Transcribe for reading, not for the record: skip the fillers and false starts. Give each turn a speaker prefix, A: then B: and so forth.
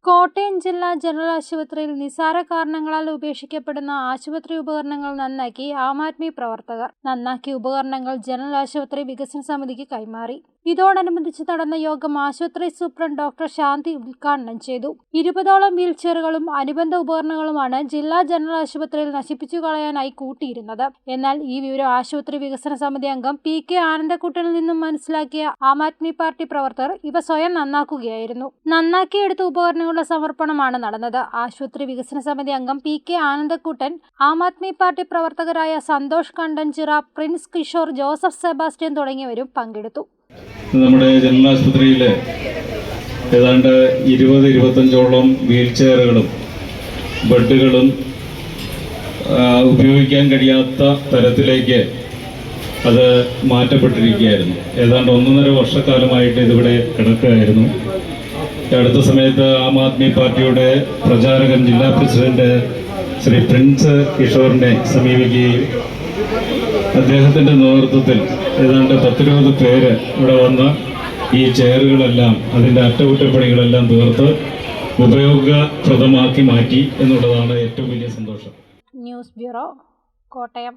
A: കോട്ടയം ജില്ലാ ജനറൽ ആശുപത്രിയിൽ നിസ്സാര കാരണങ്ങളാൽ ഉപേക്ഷിക്കപ്പെടുന്ന ആശുപത്രി ഉപകരണങ്ങൾ നന്നാക്കി ആം ആദ്മി പ്രവർത്തകർ. നന്നാക്കിയ ഉപകരണങ്ങൾ ജനറൽ ആശുപത്രി വികസന സമിതിക്ക് കൈമാറി. ഇതോടനുബന്ധിച്ച് നടന്ന യോഗം ആശുപത്രി സൂപ്രണ്ട് ഡോക്ടർ ശാന്തി ഉദ്ഘാടനം ചെയ്തു. 20ഓളം വീൽചെയറുകളും അനുബന്ധ ഉപകരണങ്ങളുമാണ് ജില്ലാ ജനറൽ ആശുപത്രിയിൽ നശിപ്പിച്ചു കളയാനായി കൂട്ടിയിരുന്നത്. എന്നാൽ ഈ വിവരം ആശുപത്രി വികസന സമിതി അംഗം PK ആനന്ദക്കുട്ടനിൽ നിന്നും മനസ്സിലാക്കിയ ആം ആദ്മി പാർട്ടി പ്രവർത്തകർ ഇവ സ്വയം നന്നാക്കുകയായിരുന്നു. നന്നാക്കിയെടുത്ത ഉപകരണങ്ങളുടെ സമർപ്പണമാണ് നടന്നത്. ആശുപത്രി വികസന സമിതി അംഗം PK ആനന്ദക്കുട്ടൻ, ആം ആദ്മി പാർട്ടി പ്രവർത്തകരായ Santhosh Kandanchira, Prince Kishore, Joseph Sebastian തുടങ്ങിയവരും പങ്കെടുത്തു.
B: നമ്മുടെ ജനറൽ ആശുപത്രിയിൽ ഏതാണ്ട് 20-25ഓളം വീൽ ചെയറുകളും ബെഡുകളും ഉപയോഗിക്കാൻ കഴിയാത്ത തരത്തിലേക്ക് അത് മാറ്റപ്പെട്ടിരിക്കുകയായിരുന്നു. ഏതാണ്ട് 1.5 വർഷക്കാലമായിട്ട് ഇതിവിടെ കിടക്കുകയായിരുന്നു. അടുത്ത സമയത്ത് ആം ആദ്മി പാർട്ടിയുടെ പ്രചാരകൻ ജില്ലാ പ്രസിഡന്റ് ശ്രീ പ്രിൻസ് കിഷോറിനെ സമീപിക്കുകയും അദ്ദേഹത്തിൻ്റെ നേതൃത്വത്തിൽ ഏതാണ്ട് 10-20 പേര് ഇവിടെ വന്ന് ഈ ചെയറുകളെല്ലാം അതിൻ്റെ അറ്റകുറ്റപ്പണികളെല്ലാം തീർത്ത് ഉപയോഗപ്രദമാക്കി മാറ്റി എന്നുള്ളതാണ് ഏറ്റവും വലിയ സന്തോഷം.
A: News bureau, Kottayam.